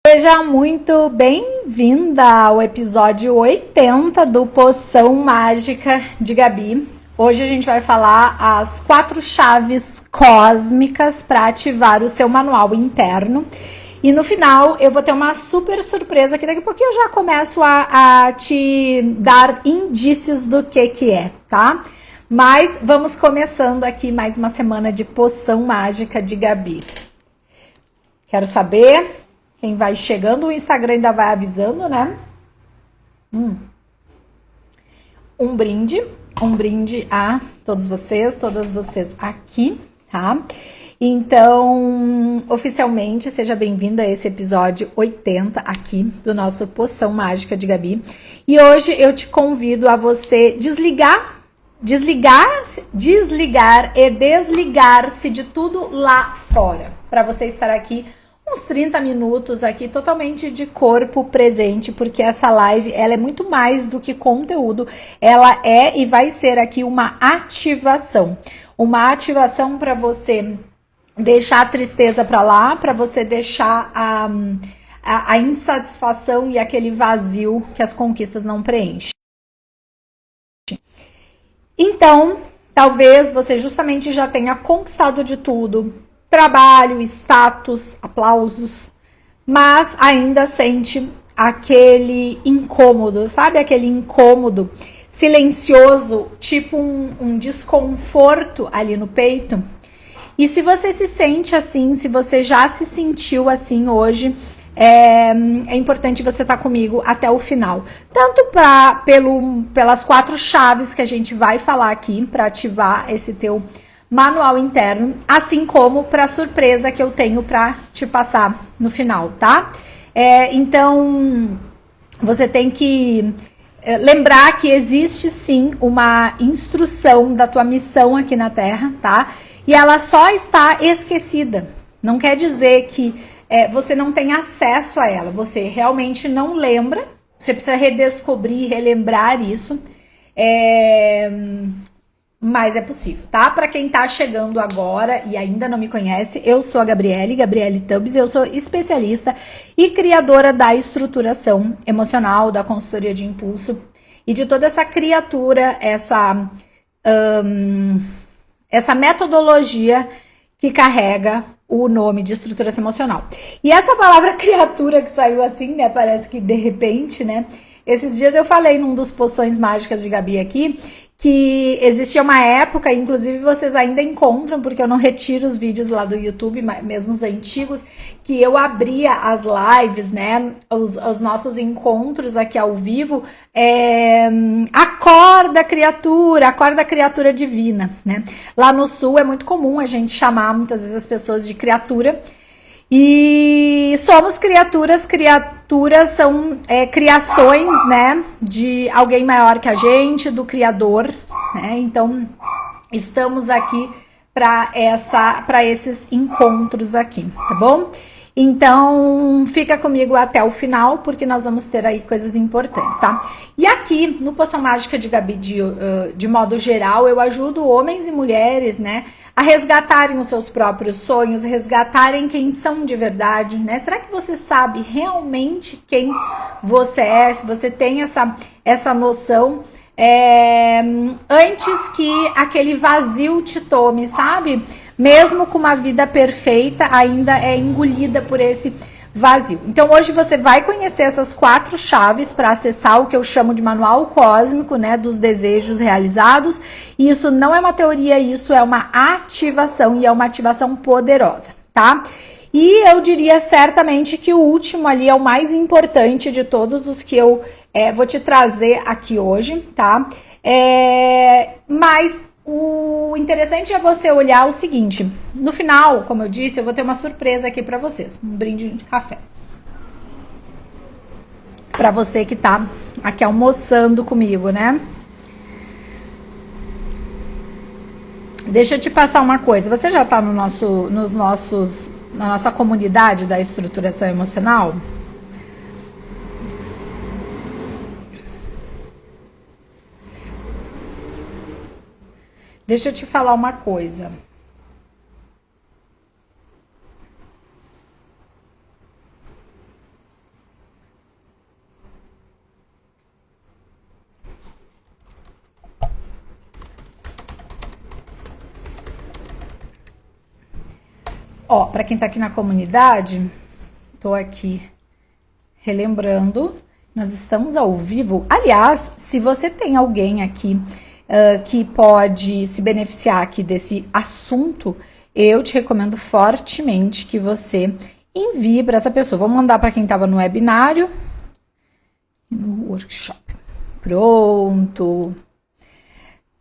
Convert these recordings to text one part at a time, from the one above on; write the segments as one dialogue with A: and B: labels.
A: Seja muito bem-vinda ao episódio 80 do Poção Mágica de Gabi. Hoje a gente vai falar as 4 chaves cósmicas para ativar o seu manual interno. E no final eu vou ter uma super surpresa que daqui a pouquinho eu já começo a te dar indícios do que é, tá? Mas vamos começando aqui mais uma semana de Poção Mágica de Gabi. Quero saber... Quem vai chegando, o Instagram ainda vai avisando, né? Um brinde a todos vocês, todas vocês aqui, tá? Então, oficialmente, seja bem-vindo a esse episódio 80 aqui do nosso Poção Mágica de Gabi. E hoje eu te convido a você desligar e desligar-se de tudo lá fora, para você estar aqui uns 30 minutos aqui totalmente de corpo presente, porque essa live ela é muito mais do que conteúdo, ela é e vai ser aqui uma ativação para você deixar a tristeza para lá, para você deixar a insatisfação e aquele vazio que as conquistas não preenchem. Então, talvez você justamente já tenha conquistado de tudo, trabalho, status, aplausos, mas ainda sente aquele incômodo, sabe? Aquele incômodo silencioso, tipo um desconforto ali no peito. E se você se sente assim, se você já se sentiu assim hoje, é importante você estar comigo até o final. Tanto pelas 4 chaves que a gente vai falar aqui para ativar esse teu manual interno, assim como para a surpresa que eu tenho para te passar no final, tá? Então, você tem que lembrar que existe sim uma instrução da tua missão aqui na Terra, tá? E ela só está esquecida. Não quer dizer que você não tem acesso a ela, você realmente não lembra, você precisa redescobrir, relembrar isso. Mas é possível, tá? Para quem tá chegando agora e ainda não me conhece, eu sou a Gabriele Tubbs, eu sou especialista e criadora da estruturação emocional, da consultoria de impulso e de toda essa criatura, essa metodologia que carrega o nome de estruturação emocional. E essa palavra criatura que saiu assim, né? Parece que de repente, né? Esses dias eu falei num dos Poções Mágicas de Gabi aqui, que existia uma época, inclusive vocês ainda encontram, porque eu não retiro os vídeos lá do YouTube, mesmo os antigos, que eu abria as lives, né, os nossos encontros aqui ao vivo, acorda criatura divina, né? Lá no Sul é muito comum a gente chamar muitas vezes as pessoas de criatura, e somos criaturas são criações, né, de alguém maior que a gente, do Criador, né? Então, estamos aqui para esses encontros aqui, tá bom? Então, fica comigo até o final, porque nós vamos ter aí coisas importantes, tá? E aqui, no Poção Mágica de Gabi, de modo geral, eu ajudo homens e mulheres, né, a resgatarem os seus próprios sonhos, resgatarem quem são de verdade, né? Será que você sabe realmente quem você é? Se você tem essa noção, antes que aquele vazio te tome, sabe? Mesmo com uma vida perfeita, ainda é engolida por esse vazio. Então, hoje você vai conhecer essas 4 chaves para acessar o que eu chamo de manual cósmico, né, dos desejos realizados. E isso não é uma teoria, isso é uma ativação e é uma ativação poderosa, tá? E eu diria certamente que o último ali é o mais importante de todos os que eu vou te trazer aqui hoje, tá? Mas o interessante é você olhar o seguinte, no final, como eu disse, eu vou ter uma surpresa aqui pra vocês, um brinde de café. Pra você que tá aqui almoçando comigo, né? Deixa eu te passar uma coisa, você já tá na nossa comunidade da estruturação emocional? Deixa eu te falar uma coisa. Ó, para quem tá aqui na comunidade, tô aqui relembrando, nós estamos ao vivo. Aliás, se você tem alguém aqui que pode se beneficiar aqui desse assunto, eu te recomendo fortemente que você envie para essa pessoa. Vou mandar para quem estava no webinário, no workshop. Pronto.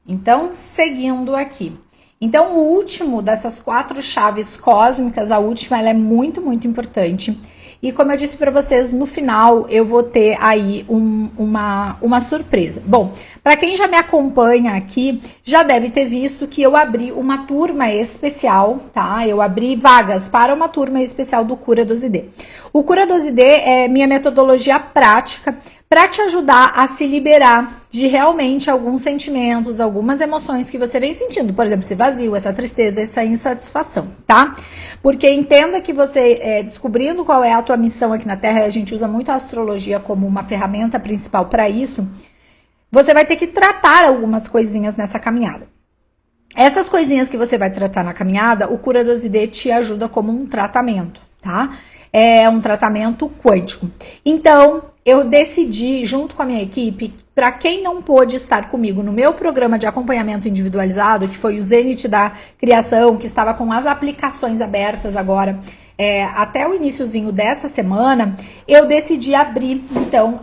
A: Então, seguindo aqui. Então, o último dessas 4 chaves cósmicas, a última, ela é muito, muito importante. E como eu disse para vocês, no final eu vou ter aí uma surpresa. Bom, para quem já me acompanha aqui, já deve ter visto que eu abri uma turma especial, tá? Eu abri vagas para uma turma especial do Cura 12D. O Cura 12D é minha metodologia prática para te ajudar a se liberar de realmente alguns sentimentos, algumas emoções que você vem sentindo. Por exemplo, esse vazio, essa tristeza, essa insatisfação, tá? Porque entenda que você, descobrindo qual é a tua missão aqui na Terra, a gente usa muito a astrologia como uma ferramenta principal para isso, você vai ter que tratar algumas coisinhas nessa caminhada. Essas coisinhas que você vai tratar na caminhada, o Cura 12D te ajuda como um tratamento, tá? É um tratamento quântico. Então, eu decidi, junto com a minha equipe, para quem não pôde estar comigo no meu programa de acompanhamento individualizado, que foi o Zenith da Criação, que estava com as aplicações abertas agora, até o iniciozinho dessa semana, eu decidi abrir, então,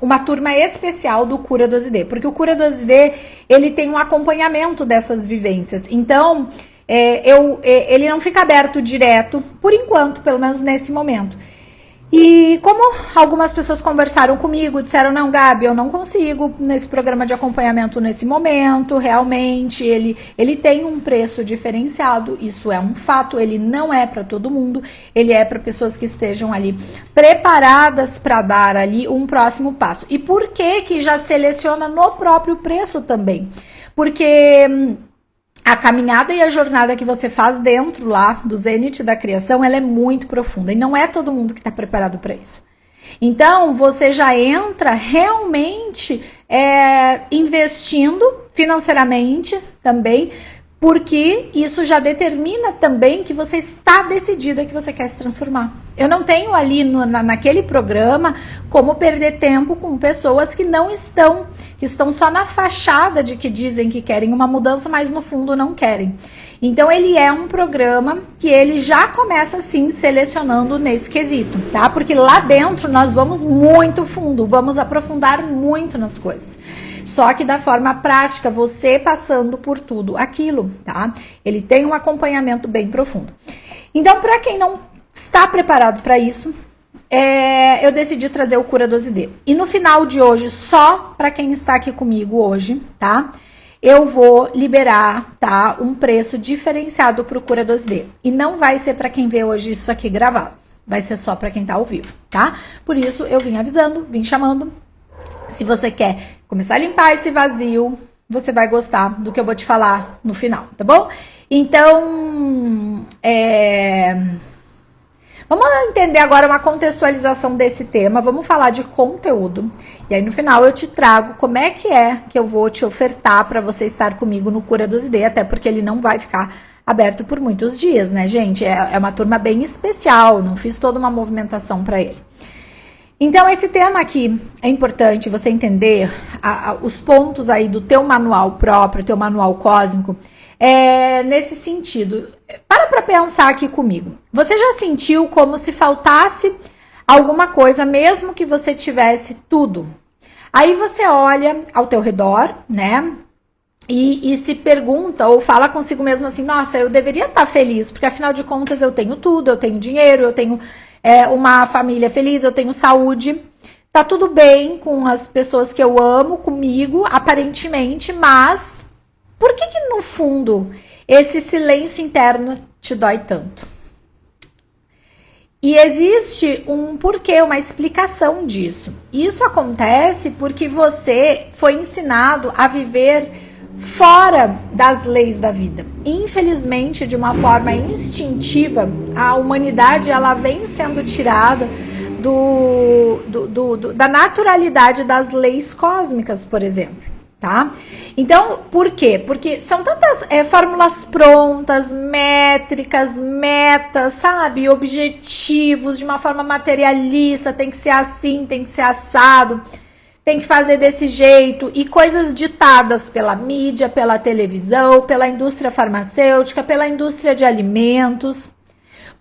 A: uma turma especial do Cura 12D, porque o Cura 12D, ele tem um acompanhamento dessas vivências. Então, ele não fica aberto direto, por enquanto, pelo menos nesse momento. E como algumas pessoas conversaram comigo, disseram, não, Gabi, eu não consigo nesse programa de acompanhamento nesse momento, realmente, ele tem um preço diferenciado, isso é um fato, ele não é para todo mundo, ele é para pessoas que estejam ali preparadas para dar ali um próximo passo. E por que já seleciona no próprio preço também? Porque a caminhada e a jornada que você faz dentro lá do Zenith da Criação, ela é muito profunda e não é todo mundo que está preparado para isso. Então, você já entra realmente investindo financeiramente também, porque isso já determina também que você está decidida que você quer se transformar. Eu não tenho ali naquele programa como perder tempo com pessoas que não estão, que estão só na fachada de que dizem que querem uma mudança, mas no fundo não querem. Então ele é um programa que ele já começa assim selecionando nesse quesito, tá? Porque lá dentro nós vamos muito fundo, vamos aprofundar muito nas coisas. Só que da forma prática, você passando por tudo aquilo, tá? Ele tem um acompanhamento bem profundo. Então, para quem não está preparado para isso, eu decidi trazer o Cura 12D. E no final de hoje, só para quem está aqui comigo hoje, tá? Eu vou liberar, tá? Um preço diferenciado para o Cura 12D. E não vai ser para quem vê hoje isso aqui gravado. Vai ser só para quem tá ao vivo, tá? Por isso, eu vim avisando, vim chamando. Se você quer começar a limpar esse vazio, você vai gostar do que eu vou te falar no final, tá bom? Então, vamos entender agora uma contextualização desse tema, vamos falar de conteúdo. E aí no final eu te trago como é que eu vou te ofertar para você estar comigo no Cura 12D, até porque ele não vai ficar aberto por muitos dias, né, gente? É uma turma bem especial, não fiz toda uma movimentação para ele. Então, esse tema aqui é importante você entender os pontos aí do teu manual próprio, teu manual cósmico, nesse sentido. Para pensar aqui comigo. Você já sentiu como se faltasse alguma coisa, mesmo que você tivesse tudo? Aí você olha ao teu redor, né? E se pergunta ou fala consigo mesmo assim, nossa, eu deveria estar feliz, porque afinal de contas eu tenho tudo, eu tenho dinheiro, eu tenho uma família feliz, eu tenho saúde, tá tudo bem com as pessoas que eu amo, comigo, aparentemente, mas por que no fundo esse silêncio interno te dói tanto? E existe um porquê, uma explicação disso. Isso acontece porque você foi ensinado a viver fora das leis da vida. Infelizmente, de uma forma instintiva, a humanidade ela vem sendo tirada da naturalidade das leis cósmicas, por exemplo. tá? Então, por quê? Porque são tantas fórmulas prontas, métricas, metas, sabe? Objetivos de uma forma materialista, tem que ser assim, tem que ser assado, tem que fazer desse jeito, e coisas ditadas pela mídia, pela televisão, pela indústria farmacêutica, pela indústria de alimentos,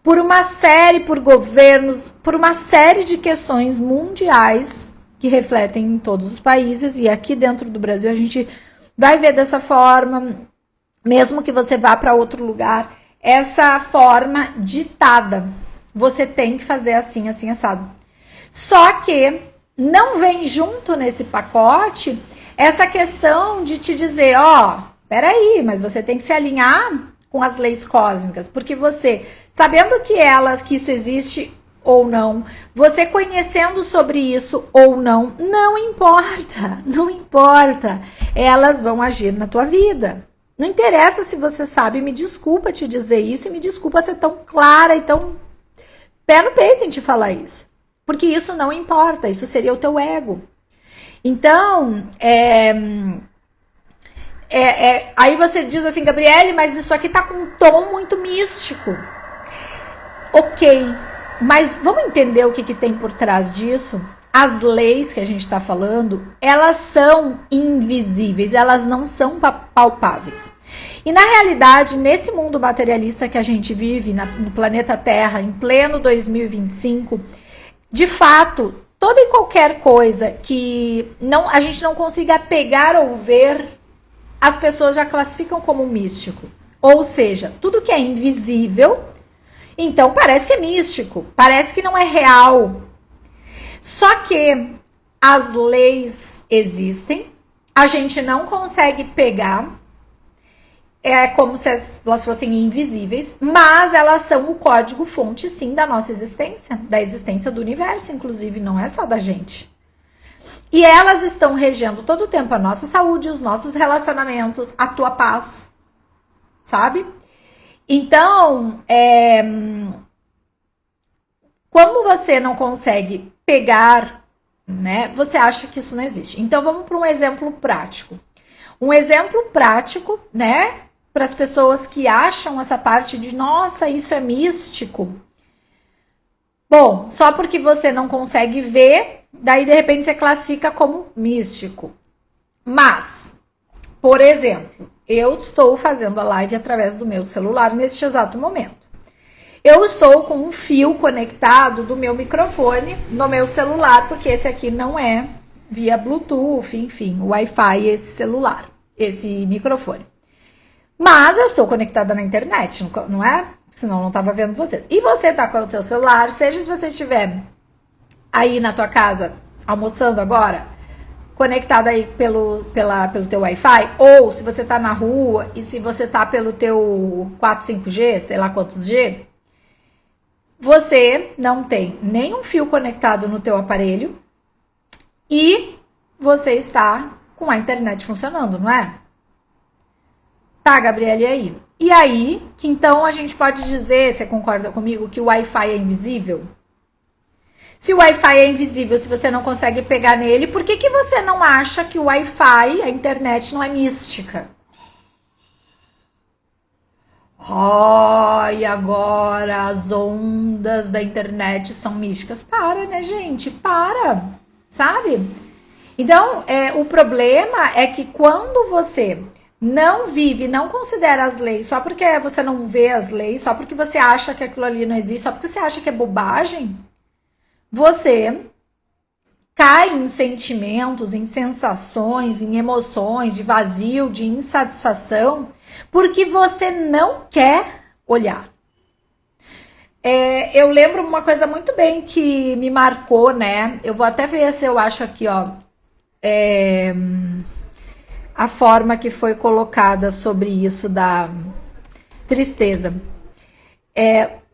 A: por governos, por uma série de questões mundiais que refletem em todos os países, e aqui dentro do Brasil a gente vai ver dessa forma, mesmo que você vá para outro lugar, essa forma ditada. Você tem que fazer assim, assim, assado. Só que não vem junto nesse pacote essa questão de te dizer, ó, peraí, mas você tem que se alinhar com as leis cósmicas, porque você, sabendo que isso existe ou não, você conhecendo sobre isso ou não, não importa, não importa. Elas vão agir na tua vida. Não interessa se você sabe, me desculpa te dizer isso, e me desculpa ser tão clara e tão pé no peito em te falar isso. Porque isso não importa, isso seria o teu ego. Então, aí você diz assim, Gabriele, mas isso aqui tá com um tom muito místico. Ok, mas vamos entender o que tem por trás disso? As leis que a gente está falando, elas são invisíveis, elas não são palpáveis. E na realidade, nesse mundo materialista que a gente vive, no planeta Terra, em pleno 2025, de fato, toda e qualquer coisa que a gente não consiga pegar ou ver, as pessoas já classificam como místico. Ou seja, tudo que é invisível, então parece que é místico, parece que não é real. Só que as leis existem, a gente não consegue pegar, é como se elas fossem invisíveis, mas elas são o código-fonte, sim, da nossa existência, da existência do universo, inclusive, não é só da gente. E elas estão regendo todo o tempo a nossa saúde, os nossos relacionamentos, a tua paz, sabe? Então, como você não consegue pegar, né, você acha que isso não existe. Então, vamos para um exemplo prático. Um exemplo prático, né, para as pessoas que acham essa parte de, nossa, isso é místico. Bom, só porque você não consegue ver, daí de repente você classifica como místico. Mas, por exemplo, eu estou fazendo a live através do meu celular neste exato momento. Eu estou com um fio conectado do meu microfone no meu celular, porque esse aqui não é via Bluetooth, enfim, Wi-Fi, esse celular, esse microfone. Mas eu estou conectada na internet, não é? Senão eu não estava vendo vocês. E você tá com o seu celular, seja se você estiver aí na tua casa, almoçando agora, conectado aí pelo teu Wi-Fi, ou se você tá na rua e se você tá pelo teu 4, 5G, sei lá quantos G, você não tem nenhum fio conectado no teu aparelho e você está com a internet funcionando, não é? Tá, Gabriela, e aí? E aí, que então a gente pode dizer, você concorda comigo, que o Wi-Fi é invisível? Se o Wi-Fi é invisível, se você não consegue pegar nele, por que você não acha que o Wi-Fi, a internet, não é mística? E agora as ondas da internet são místicas. Para, né, gente? Para, sabe? Então, o problema é que quando você não vive, não considera as leis, só porque você não vê as leis, só porque você acha que aquilo ali não existe, só porque você acha que é bobagem, você cai em sentimentos, em sensações, em emoções de vazio, de insatisfação, porque você não quer olhar. Eu lembro uma coisa muito bem que me marcou, né? Eu vou até ver se eu acho aqui, ó, a forma que foi colocada sobre isso da tristeza.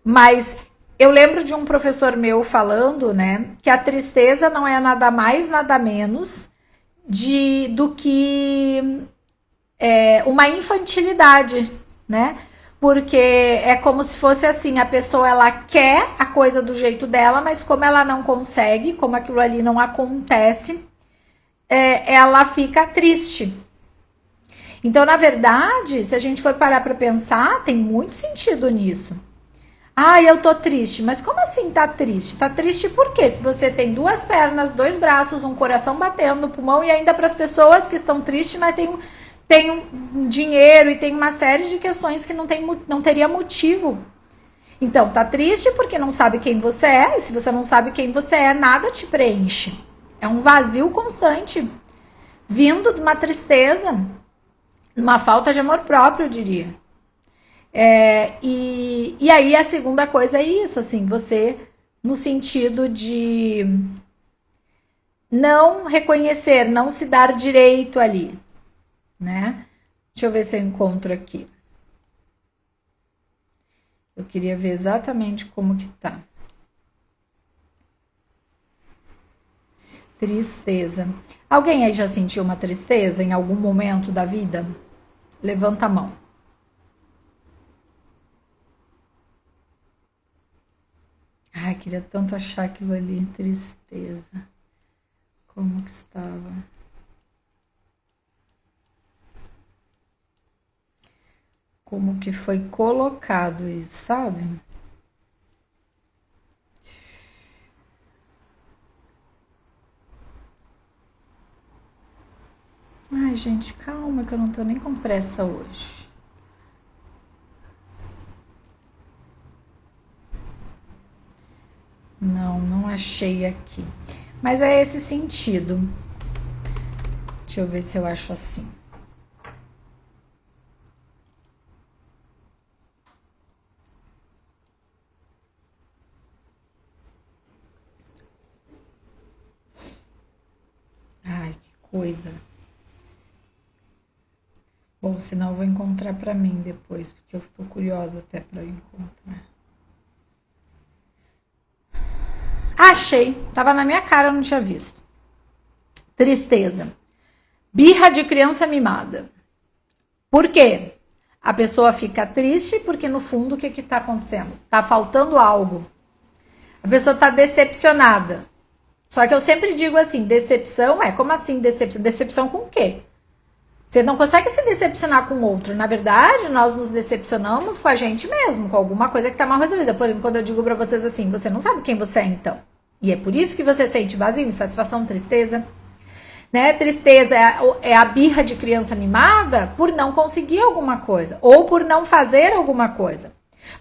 A: Mas eu lembro de um professor meu falando, né, que a tristeza não é nada mais, nada menos do que uma infantilidade, né? Porque é como se fosse assim, a pessoa ela quer a coisa do jeito dela, mas como ela não consegue, como aquilo ali não acontece, ela fica triste. Então, na verdade, se a gente for parar para pensar, tem muito sentido nisso. Ah, eu tô triste. Mas como assim tá triste? Tá triste por quê? Se você tem 2 pernas, 2 braços, um coração batendo no pulmão, e ainda para as pessoas que estão tristes, mas tem um dinheiro e tem uma série de questões que não teria motivo. Então, tá triste porque não sabe quem você é, e se você não sabe quem você é, nada te preenche. É um vazio constante, vindo de uma tristeza, uma falta de amor próprio, eu diria. E aí a segunda coisa é isso, assim, você no sentido de não reconhecer, não se dar direito ali, né? Deixa eu ver se eu encontro aqui. Eu queria ver exatamente como que tá. Tristeza. Alguém aí já sentiu uma tristeza em algum momento da vida? Levanta a mão. Ai, queria tanto achar aquilo ali. Tristeza. Como que estava? Como que foi colocado isso, sabe? Ai, gente, calma que eu não tô nem com pressa hoje. Não achei aqui. Mas é esse sentido. Deixa eu ver se eu acho assim. Ai, que coisa. Bom, senão eu vou encontrar pra mim depois, porque eu tô curiosa até pra encontrar. Achei, tava na minha cara, eu não tinha visto. Tristeza. Birra de criança mimada. Por quê? A pessoa fica triste porque no fundo o que que tá acontecendo? Tá faltando algo. A pessoa tá decepcionada. Só que eu sempre digo assim, decepção como assim decepção? Decepção com o quê? Você não consegue se decepcionar com o outro. Na verdade, nós nos decepcionamos com a gente mesmo, com alguma coisa que tá mal resolvida. Por exemplo, quando eu digo pra vocês assim, você não sabe quem você é então. E é por isso que você sente vazio, insatisfação, tristeza. Né? Tristeza é a birra de criança mimada por não conseguir alguma coisa. Ou por não fazer alguma coisa.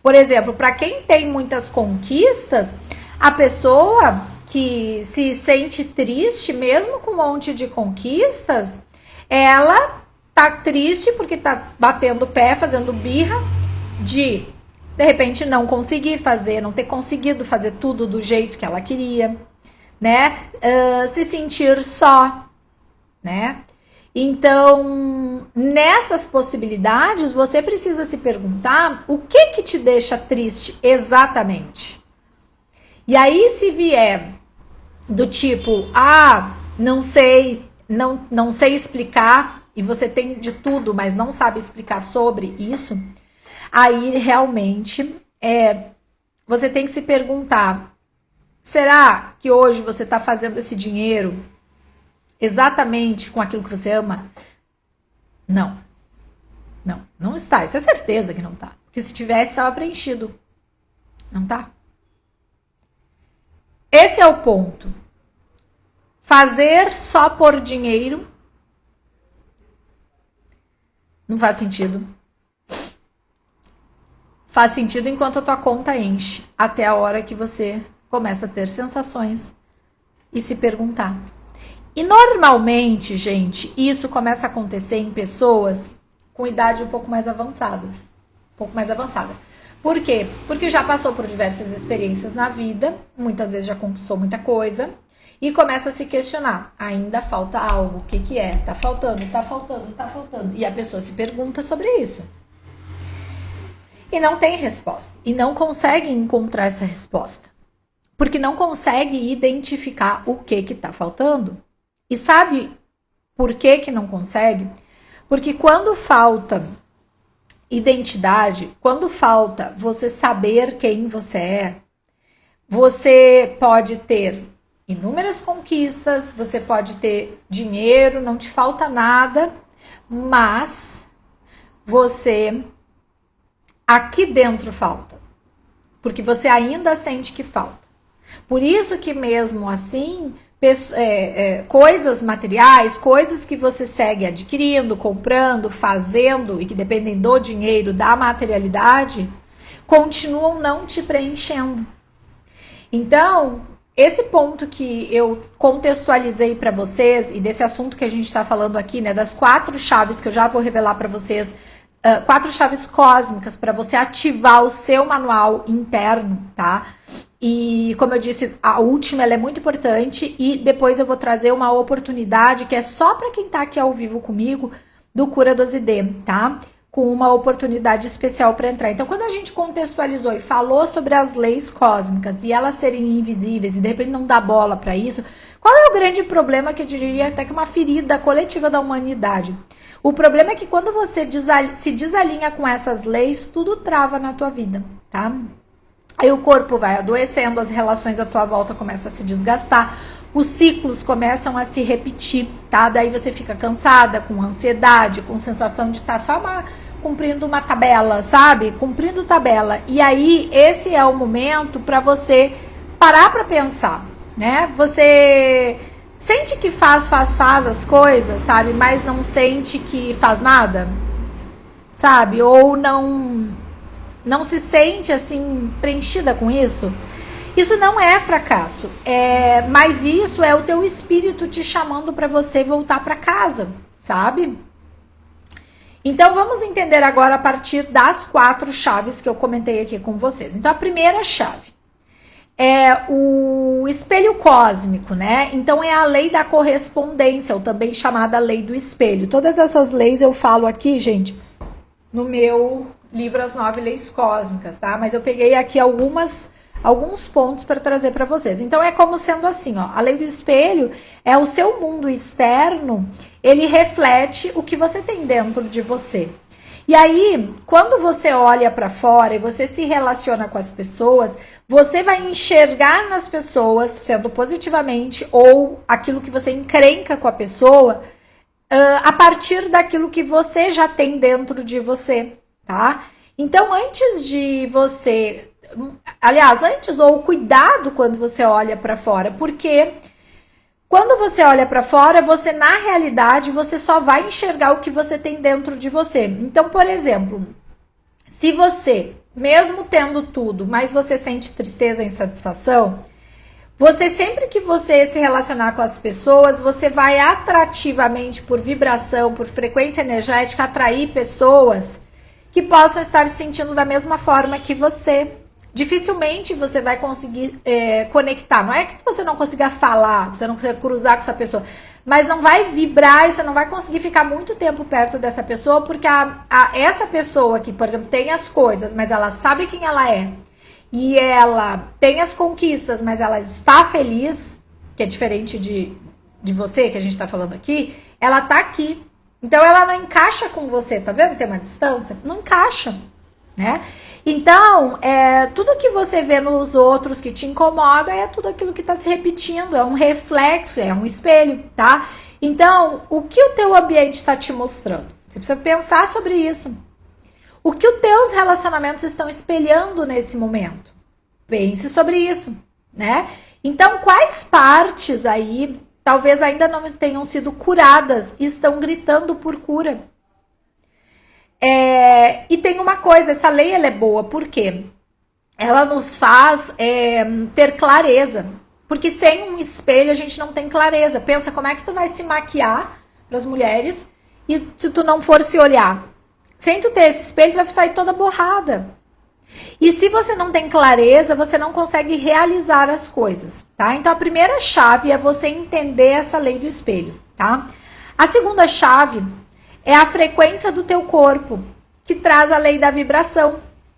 A: Por exemplo, para quem tem muitas conquistas, a pessoa que se sente triste, mesmo com um monte de conquistas, ela tá triste porque tá batendo o pé, fazendo birra de repente não conseguir fazer, não ter conseguido fazer tudo do jeito que ela queria, né? Se sentir só, né? Então, nessas possibilidades, você precisa se perguntar o que te deixa triste exatamente. E aí, se vier do tipo, não sei explicar, e você tem de tudo, mas não sabe explicar sobre isso, aí realmente você tem que se perguntar, será que hoje você está fazendo esse dinheiro exatamente com aquilo que você ama? Não está, isso é certeza que não tá, porque se tivesse, estava preenchido, não tá? Esse é o ponto. Fazer só por dinheiro não faz sentido. Faz sentido enquanto a tua conta enche, até a hora que você começa a ter sensações e se perguntar. E normalmente, gente, isso começa a acontecer em pessoas com idade um pouco mais avançadas. Por quê? Porque já passou por diversas experiências na vida, muitas vezes já conquistou muita coisa, e começa a se questionar, ainda falta algo, o que é? Tá faltando. E a pessoa se pergunta sobre isso. E não tem resposta. E não consegue encontrar essa resposta. Porque não consegue identificar o que tá faltando. E sabe por que não consegue? Porque quando falta identidade, quando falta você saber quem você é, você pode ter inúmeras conquistas, você pode ter dinheiro, não te falta nada, mas você aqui dentro falta, porque você ainda sente que falta. Por isso que mesmo assim, coisas materiais, coisas que você segue adquirindo, comprando, fazendo e que dependem do dinheiro, da materialidade, continuam não te preenchendo. Então, esse ponto que eu contextualizei para vocês e desse assunto que a gente está falando aqui, né, das 4 chaves que eu já vou revelar para vocês, 4 chaves cósmicas para você ativar o seu manual interno, tá? E como eu disse, a última ela é muito importante e depois eu vou trazer uma oportunidade que é só para quem tá aqui ao vivo comigo do Cura 12D, tá? Com uma oportunidade especial para entrar. Então, quando a gente contextualizou e falou sobre as leis cósmicas e elas serem invisíveis e de repente não dá bola para isso, qual é o grande problema que eu diria até que uma ferida coletiva da humanidade? O problema é que quando você se desalinha com essas leis, tudo trava na tua vida, tá? Aí o corpo vai adoecendo, as relações à tua volta começam a se desgastar, os ciclos começam a se repetir, tá? Daí você fica cansada, com ansiedade, com sensação de estar só cumprindo uma tabela, sabe? Cumprindo tabela. E aí esse é o momento para você parar para pensar, né? Você sente que faz as coisas, sabe? Mas não sente que faz nada, sabe? Ou não se sente assim preenchida com isso. Isso não é fracasso, mas isso é o teu espírito te chamando para você voltar para casa, sabe? Então vamos entender agora a partir das 4 chaves que eu comentei aqui com vocês. Então a primeira chave é o espelho cósmico, né? Então é a lei da correspondência, ou também chamada lei do espelho. Todas essas leis eu falo aqui, gente, no meu livro As 9 Leis Cósmicas, tá? Mas eu peguei aqui alguns pontos para trazer para vocês. Então é como sendo assim, ó, a lei do espelho é o seu mundo externo, ele reflete o que você tem dentro de você. E aí, quando você olha para fora e você se relaciona com as pessoas, você vai enxergar nas pessoas, sendo positivamente, ou aquilo que você encrenca com a pessoa, a partir daquilo que você já tem dentro de você, tá? Então, antes de você... Aliás, antes, ou cuidado quando você olha para fora, porque quando você olha para fora, você, na realidade, você só vai enxergar o que você tem dentro de você. Então, por exemplo, se você, mesmo tendo tudo, mas você sente tristeza e insatisfação, você, sempre que você se relacionar com as pessoas, você vai atrativamente, por vibração, por frequência energética, atrair pessoas que possam estar se sentindo da mesma forma que você. Dificilmente você vai conseguir conectar. Não é que você não consiga falar, você não consiga cruzar com essa pessoa, mas não vai vibrar e você não vai conseguir ficar muito tempo perto dessa pessoa, porque essa pessoa que, por exemplo, tem as coisas, mas ela sabe quem ela é, e ela tem as conquistas, mas ela está feliz, que é diferente de você, que a gente está falando aqui, ela tá aqui. Então ela não encaixa com você, tá vendo? Tem uma distância? Não encaixa, né? Então, tudo que você vê nos outros que te incomoda é tudo aquilo que está se repetindo, é um reflexo, é um espelho, tá? Então, o que o teu ambiente está te mostrando? Você precisa pensar sobre isso. O que os teus relacionamentos estão espelhando nesse momento? Pense sobre isso, né? Então, quais partes aí talvez ainda não tenham sido curadas e estão gritando por cura? E tem uma coisa, essa lei ela é boa, por quê? Ela nos faz ter clareza, porque sem um espelho a gente não tem clareza. Pensa como é que tu vai se maquiar para as mulheres e se tu não for se olhar. Sem tu ter esse espelho, tu vai sair toda borrada. E se você não tem clareza, você não consegue realizar as coisas, tá? Então a primeira chave é você entender essa lei do espelho, tá? A segunda chave é a frequência do teu corpo, que traz a lei da vibração,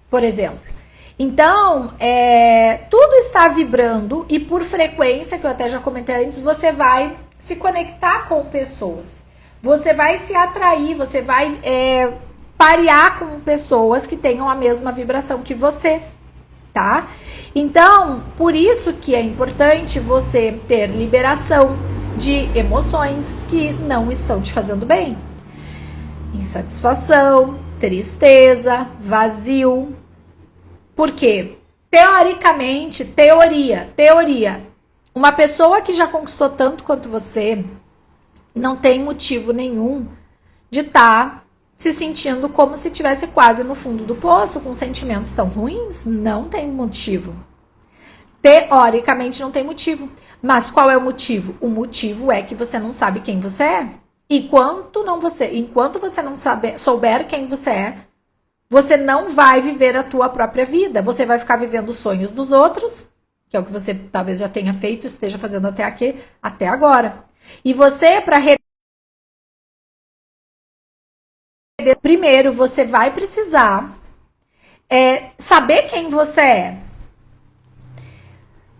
A: por exemplo. Então, tudo está vibrando e por frequência, que eu até já comentei antes, você vai se conectar com pessoas. Você vai se atrair, você vai parear com pessoas que tenham a mesma vibração que você, tá? Então, por isso que é importante você ter liberação de emoções que não estão te fazendo bem. Insatisfação, tristeza, vazio. Por quê? Teoricamente, teoria. Uma pessoa que já conquistou tanto quanto você não tem motivo nenhum de estar se sentindo como se estivesse quase no fundo do poço, com sentimentos tão ruins. Não tem motivo. Teoricamente não tem motivo. Mas qual é o motivo? O motivo é que você não sabe quem você é. Enquanto você não souber quem você é, você não vai viver a tua própria vida. Você vai ficar vivendo os sonhos dos outros, que é o que você talvez já tenha feito, esteja fazendo até agora. E você, primeiro, você vai precisar saber quem você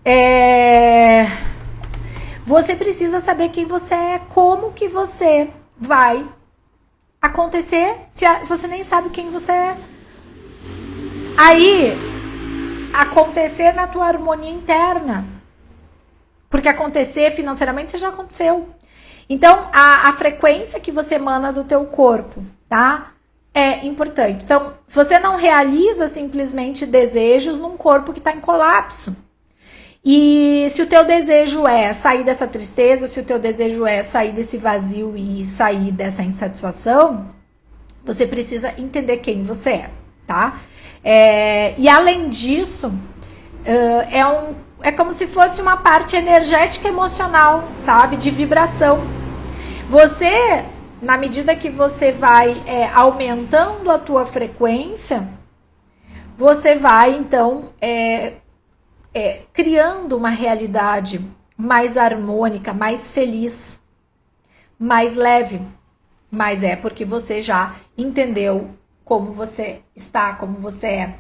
A: é. Você precisa saber quem você é, como que você vai acontecer se você nem sabe quem você é. Aí, acontecer na tua harmonia interna. Porque acontecer financeiramente, você já aconteceu. Então, a frequência que você emana do teu corpo, tá? É importante. Então, você não realiza simplesmente desejos num corpo que está em colapso. E se o teu desejo é sair dessa tristeza, se o teu desejo é sair desse vazio e sair dessa insatisfação, você precisa entender quem você é, tá? E além disso, é como se fosse uma parte energética emocional, sabe? De vibração. Você, na medida que você vai aumentando a tua frequência, você vai, então, criando uma realidade mais harmônica, mais feliz, mais leve. Mas é porque você já entendeu como você está, como você é.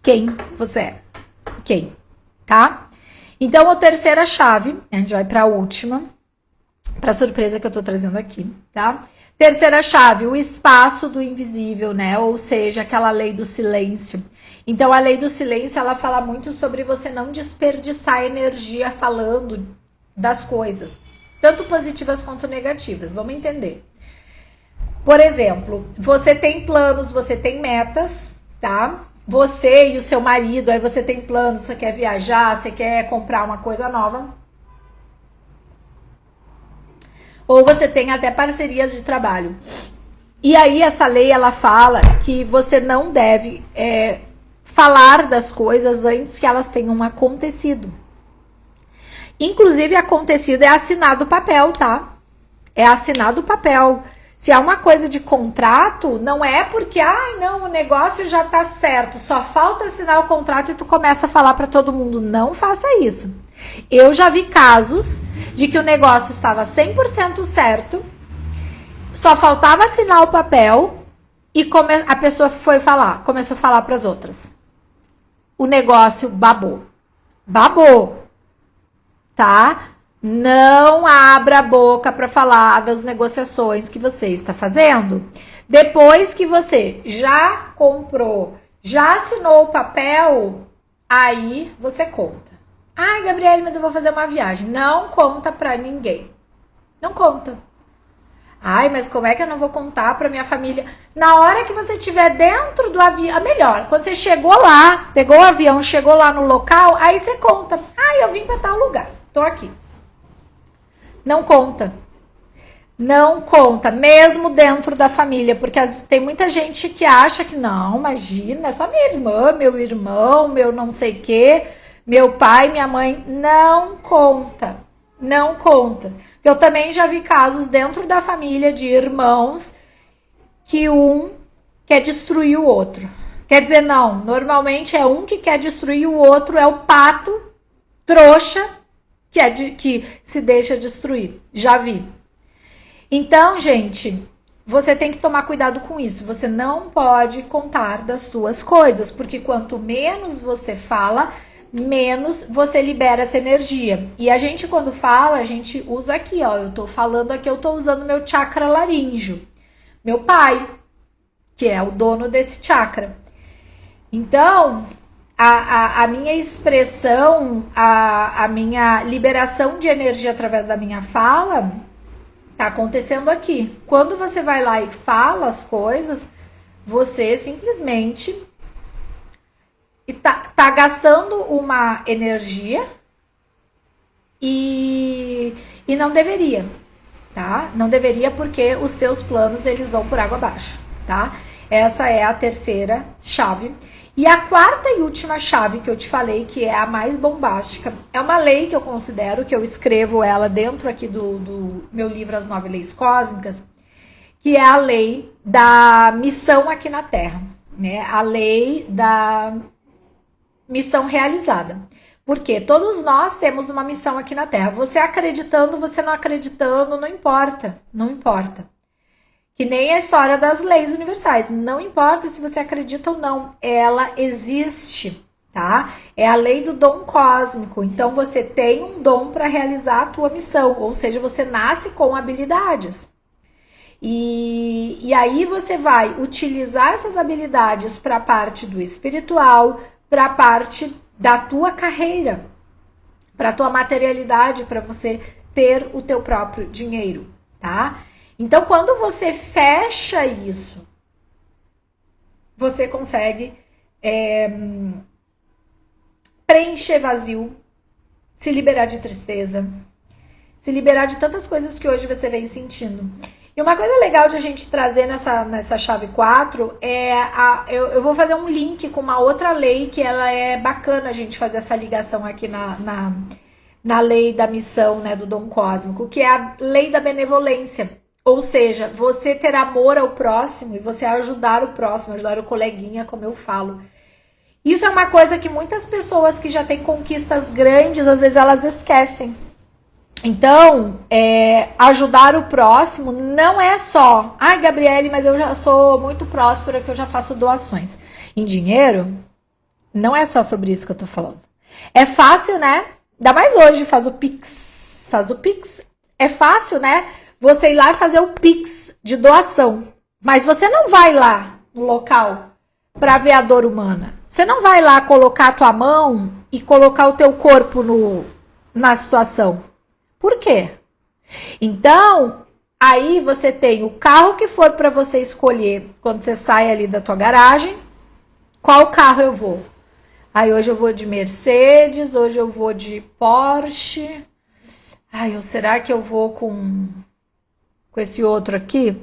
A: Quem você é. Quem? Tá? Então, a terceira chave, a gente vai para a última, para a surpresa que eu tô trazendo aqui, tá? Terceira chave, o espaço do invisível, né? Ou seja, aquela lei do silêncio. Então, a lei do silêncio, ela fala muito sobre você não desperdiçar energia falando das coisas, tanto positivas quanto negativas. Vamos entender. Por exemplo, você tem planos, você tem metas, tá? Você e o seu marido, aí você tem planos, você quer viajar, você quer comprar uma coisa nova. Ou você tem até parcerias de trabalho. E aí essa lei, ela fala que você não deve falar das coisas antes que elas tenham acontecido. Inclusive, acontecido é assinado o papel, tá? É assinado o papel. Se é uma coisa de contrato, não é porque, não, o negócio já tá certo, só falta assinar o contrato e tu começa a falar para todo mundo. Não faça isso. Eu já vi casos de que o negócio estava 100% certo, só faltava assinar o papel e a pessoa começou a falar para as outras. O negócio babou. Babou. Tá? Não abra a boca para falar das negociações que você está fazendo. Depois que você já comprou, já assinou o papel, aí você conta. Ai, Gabriele, mas eu vou fazer uma viagem. Não conta para ninguém. Não conta. Ai, mas como é que eu não vou contar para minha família? Na hora que você estiver dentro do avião, melhor, quando você chegou lá, pegou o avião, chegou lá no local, aí você conta. Ai, eu vim para tal lugar, tô aqui. Não conta. Não conta, mesmo dentro da família, porque tem muita gente que acha que não, imagina, é só minha irmã, meu irmão, meu não sei o quê, meu pai, minha mãe. Não conta. Não conta. Eu também já vi casos dentro da família de irmãos que um quer destruir o outro. Quer dizer, não, normalmente é um que quer destruir o outro, é o pato trouxa que se deixa destruir. Já vi. Então, gente, você tem que tomar cuidado com isso. Você não pode contar das suas coisas, porque quanto menos você fala, menos você libera essa energia. E a gente, quando fala, a gente usa aqui, ó. Eu tô falando aqui, eu tô usando meu chakra laríngeo. Meu pai, que é o dono desse chakra. Então, a minha expressão, a minha liberação de energia através da minha fala tá acontecendo aqui. Quando você vai lá e fala as coisas, você simplesmente tá gastando uma energia e não deveria, tá? Não deveria, porque os teus planos, eles vão por água abaixo, tá? Essa é a terceira chave. E a quarta e última chave que eu te falei, que é a mais bombástica, é uma lei que eu considero, que eu escrevo ela dentro aqui do meu livro As 9 Leis Cósmicas, que é a lei da missão aqui na Terra, né? A lei da missão realizada. Porque todos nós temos uma missão aqui na Terra. Você acreditando, você não acreditando, não importa. Não importa. Que nem a história das leis universais. Não importa se você acredita ou não. Ela existe, tá? É a lei do dom cósmico. Então, você tem um dom para realizar a tua missão. Ou seja, você nasce com habilidades. E aí você vai utilizar essas habilidades para a parte do espiritual, para a parte da tua carreira, para a tua materialidade, para você ter o teu próprio dinheiro, tá? Então, quando você fecha isso, você consegue preencher vazio, se liberar de tristeza, se liberar de tantas coisas que hoje você vem sentindo. E uma coisa legal de a gente trazer nessa chave 4 é eu vou fazer um link com uma outra lei que ela é bacana a gente fazer essa ligação aqui na lei da missão, né, do dom cósmico, que é a lei da benevolência. Ou seja, você ter amor ao próximo e você ajudar o próximo, ajudar o coleguinha, como eu falo. Isso é uma coisa que muitas pessoas que já têm conquistas grandes, às vezes elas esquecem. Então, ajudar o próximo não é só, ai, Gabriele, mas eu já sou muito próspera, que eu já faço doações. Em dinheiro, não é só sobre isso que eu tô falando. É fácil, né? Ainda mais hoje, faz o Pix. É fácil, né? Você ir lá e fazer o Pix de doação. Mas você não vai lá no local para ver a dor humana. Você não vai lá colocar a tua mão e colocar o teu corpo na situação. Por quê? Então, aí você tem o carro que for para você escolher quando você sai ali da tua garagem. Qual carro eu vou? Aí hoje eu vou de Mercedes, hoje eu vou de Porsche. Ai, será que eu vou com esse outro aqui?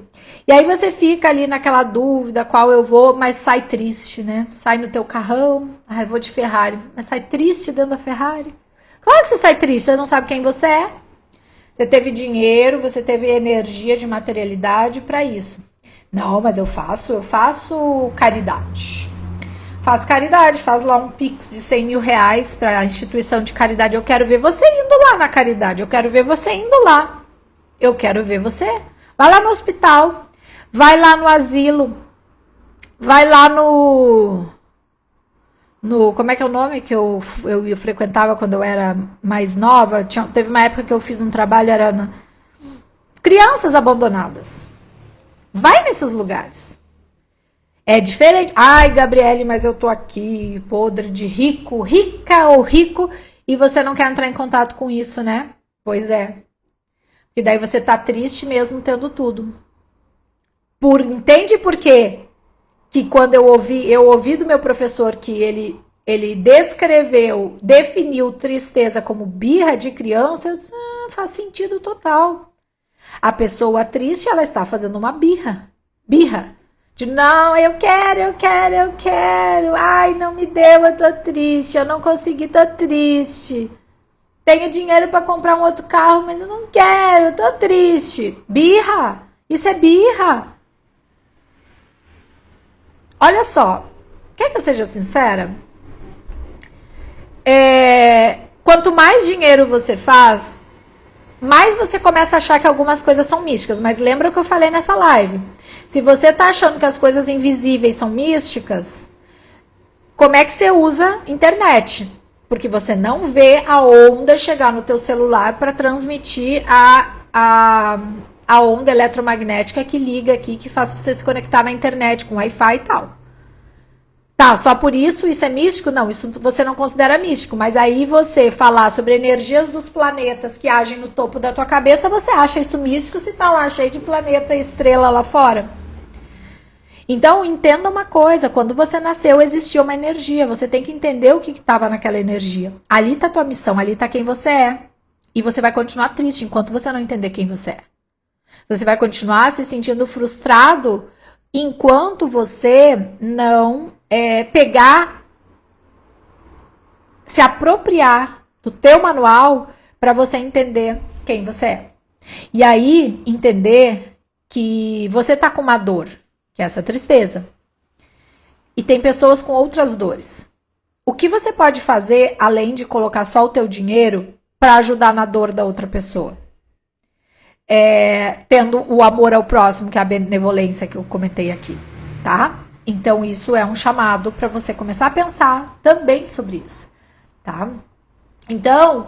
A: E aí você fica ali naquela dúvida qual eu vou, mas sai triste, né? Sai no teu carrão, ai, eu vou de Ferrari, mas sai triste dentro da Ferrari. Claro que você sai triste, você não sabe quem você é. Você teve dinheiro, você teve energia de materialidade para isso. Não, mas eu faço caridade. Faz caridade, faz lá um Pix de 100 mil reais para a instituição de caridade. Eu quero ver você indo lá na caridade. Eu quero ver você indo lá. Eu quero ver você. Vai lá no hospital. Vai lá no asilo. Vai lá no como é que é o nome que eu frequentava quando eu era mais nova? Teve uma época que eu fiz um trabalho, era crianças abandonadas. Vai nesses lugares. É diferente. Ai, Gabriele, mas eu tô aqui, podre de rico, rica ou rico, e você não quer entrar em contato com isso, né? Pois é. E daí você tá triste mesmo tendo tudo. Entende por quê? Que quando eu ouvi do meu professor que ele definiu tristeza como birra de criança, eu disse, faz sentido total. A pessoa triste, ela está fazendo uma birra. De não, eu quero. Ai, não me deu, eu tô triste, eu não consegui, tô triste. Tenho dinheiro para comprar um outro carro, mas eu não quero, eu tô triste. Birra, isso é birra. Olha só, quer que eu seja sincera? Quanto mais dinheiro você faz, mais você começa a achar que algumas coisas são místicas. Mas lembra o que eu falei nessa live? Se você tá achando que as coisas invisíveis são místicas, como é que você usa internet? Porque você não vê a onda chegar no teu celular para transmitir a onda eletromagnética que liga aqui, que faz você se conectar na internet com Wi-Fi e tal. Tá, só por isso é místico? Não, isso você não considera místico, mas aí você falar sobre energias dos planetas que agem no topo da tua cabeça, você acha isso místico se tá lá cheio de planeta e estrela lá fora? Então, entenda uma coisa, quando você nasceu existia uma energia, você tem que entender o que estava naquela energia. Ali tá a tua missão, ali tá quem você é. E você vai continuar triste enquanto você não entender quem você é. Você vai continuar se sentindo frustrado enquanto você não pegar, se apropriar do teu manual para você entender quem você é. E aí, entender que você tá com uma dor, que é essa tristeza. E tem pessoas com outras dores. O que você pode fazer, além de colocar só o teu dinheiro, para ajudar na dor da outra pessoa? Tendo o amor ao próximo, que é a benevolência que eu comentei aqui, tá? Então, isso é um chamado para você começar a pensar também sobre isso, tá? Então,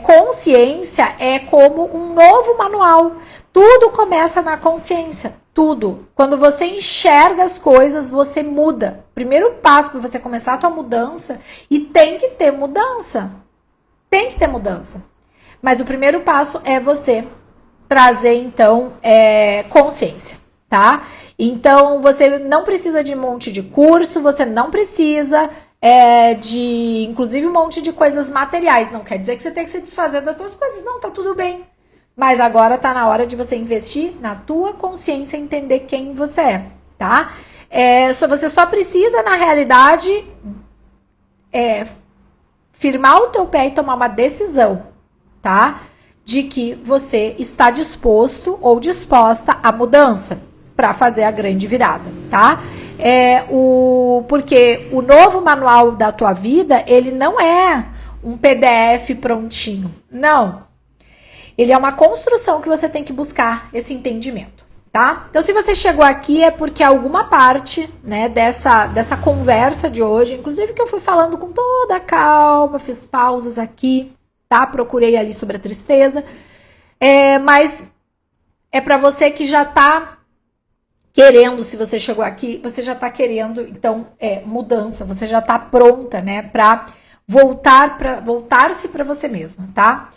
A: consciência é como um novo manual. Tudo começa na consciência, tudo. Quando você enxerga as coisas, você muda. Primeiro passo para você começar a tua mudança, e tem que ter mudança. Tem que ter mudança. Mas o primeiro passo é você trazer, então, consciência, tá? Então, você não precisa de um monte de curso, você não precisa de, inclusive, um monte de coisas materiais. Não quer dizer que você tem que se desfazer das suas coisas. Não, tá tudo bem. Mas agora tá na hora de você investir na tua consciência e entender quem você é, tá? Você só precisa, na realidade, firmar o teu pé e tomar uma decisão, tá? De que você está disposto ou disposta à mudança para fazer a grande virada, tá? Porque o novo manual da tua vida, ele não é um PDF prontinho, não. Ele é uma construção que você tem que buscar esse entendimento, tá? Então, se você chegou aqui é porque alguma parte, né, dessa conversa de hoje, inclusive que eu fui falando com toda a calma, fiz pausas aqui, tá? Procurei ali sobre a tristeza, mas é para você que já tá querendo, se você chegou aqui, você já tá querendo, então, mudança, você já tá pronta, né, para voltar-se para você mesma, tá?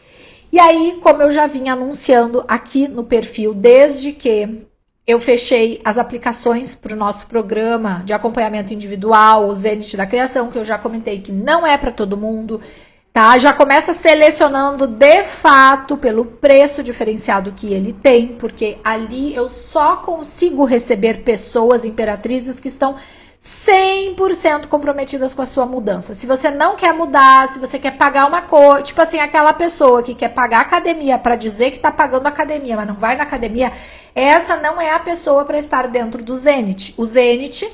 A: E aí, como eu já vim anunciando aqui no perfil, desde que eu fechei as aplicações para o nosso programa de acompanhamento individual, o Zenit da Criação, que eu já comentei que não é para todo mundo, tá? Já começa selecionando de fato pelo preço diferenciado que ele tem, porque ali eu só consigo receber pessoas imperatrizes que estão 100% comprometidas com a sua mudança. Se você não quer mudar, se você quer pagar uma coisa, tipo assim, aquela pessoa que quer pagar academia para dizer que tá pagando academia, mas não vai na academia, essa não é a pessoa para estar dentro do Zenit. O Zenit,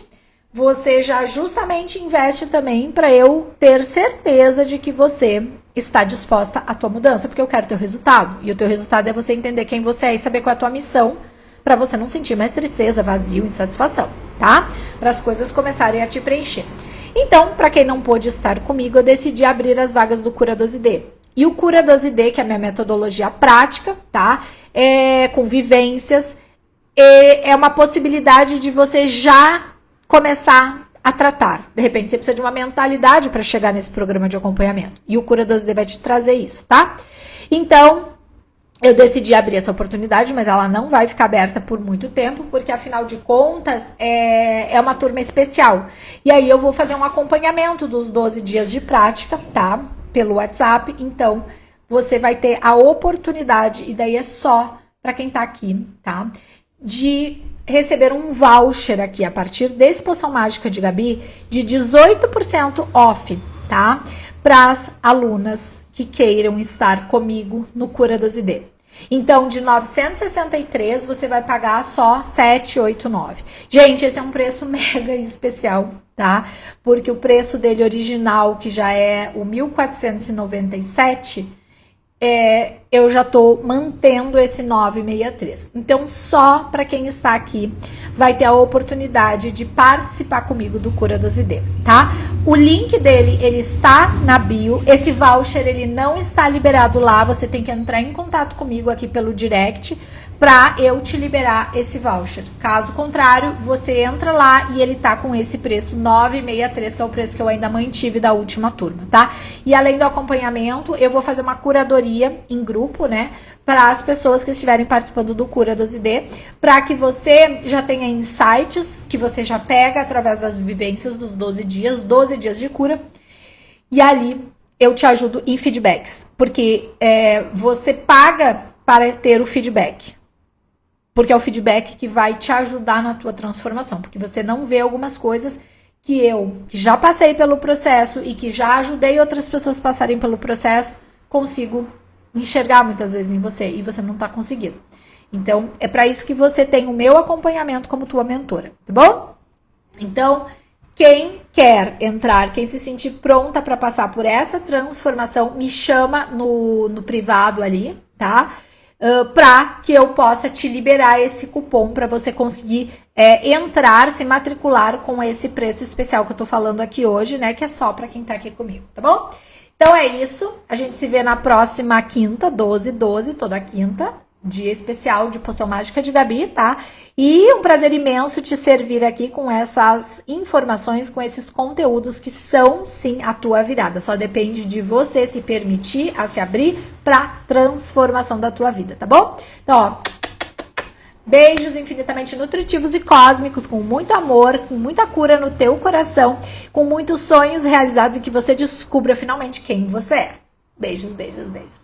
A: você já justamente investe também para eu ter certeza de que você está disposta à tua mudança, porque eu quero teu resultado. E o teu resultado é você entender quem você é e saber qual é a tua missão, para você não sentir mais tristeza, vazio, insatisfação, tá? Para as coisas começarem a te preencher. Então, para quem não pôde estar comigo, eu decidi abrir as vagas do Cura 12D. E o Cura 12D, que é a minha metodologia prática, tá? Com vivências, é uma possibilidade de você já começar a tratar. De repente, você precisa de uma mentalidade para chegar nesse programa de acompanhamento. E o Cura 12D vai te trazer isso, tá? Então, eu decidi abrir essa oportunidade, mas ela não vai ficar aberta por muito tempo, porque afinal de contas é uma turma especial. E aí eu vou fazer um acompanhamento dos 12 dias de prática, tá? Pelo WhatsApp. Então, você vai ter a oportunidade, e daí é só para quem tá aqui, tá? De receber um voucher aqui a partir desse Poção Mágica de Gabi de 18% off, tá? Para as alunas que queiram estar comigo no Cura 12D. Então, de 963, você vai pagar só 789. Gente, esse é um preço mega especial, tá? Porque o preço dele original, que já é o 1.497, eu já tô mantendo esse 963. Então, só para quem está aqui vai ter a oportunidade de participar comigo do Cura 12D, tá? O link dele, ele está na bio. Esse voucher, ele não está liberado lá. Você tem que entrar em contato comigo aqui pelo direct pra eu te liberar esse voucher. Caso contrário, você entra lá e ele tá com esse preço 963, que é o preço que eu ainda mantive da última turma, tá? E além do acompanhamento, eu vou fazer uma curadoria em grupo, né? Para as pessoas que estiverem participando do Cura 12D, para que você já tenha insights, que você já pega através das vivências dos 12 dias de cura, e ali eu te ajudo em feedbacks, porque você paga para ter o feedback. Porque é o feedback que vai te ajudar na tua transformação. Porque você não vê algumas coisas que já passei pelo processo e que já ajudei outras pessoas a passarem pelo processo, consigo enxergar muitas vezes em você e você não tá conseguindo. Então, é para isso que você tem o meu acompanhamento como tua mentora, tá bom? Então, quem quer entrar, quem se sentir pronta para passar por essa transformação, me chama no privado ali, tá? Para que eu possa te liberar esse cupom para você conseguir entrar, se matricular com esse preço especial que eu tô falando aqui hoje, né? Que é só para quem tá aqui comigo, tá bom? Então é isso. A gente se vê na próxima quinta, 12/12, toda quinta. Dia especial de Poção Mágica de Gabi, tá? E um prazer imenso te servir aqui com essas informações, com esses conteúdos que são, sim, a tua virada. Só depende de você se permitir a se abrir pra transformação da tua vida, tá bom? Então, ó, beijos infinitamente nutritivos e cósmicos, com muito amor, com muita cura no teu coração, com muitos sonhos realizados e que você descubra finalmente quem você é. Beijos, beijos, beijos.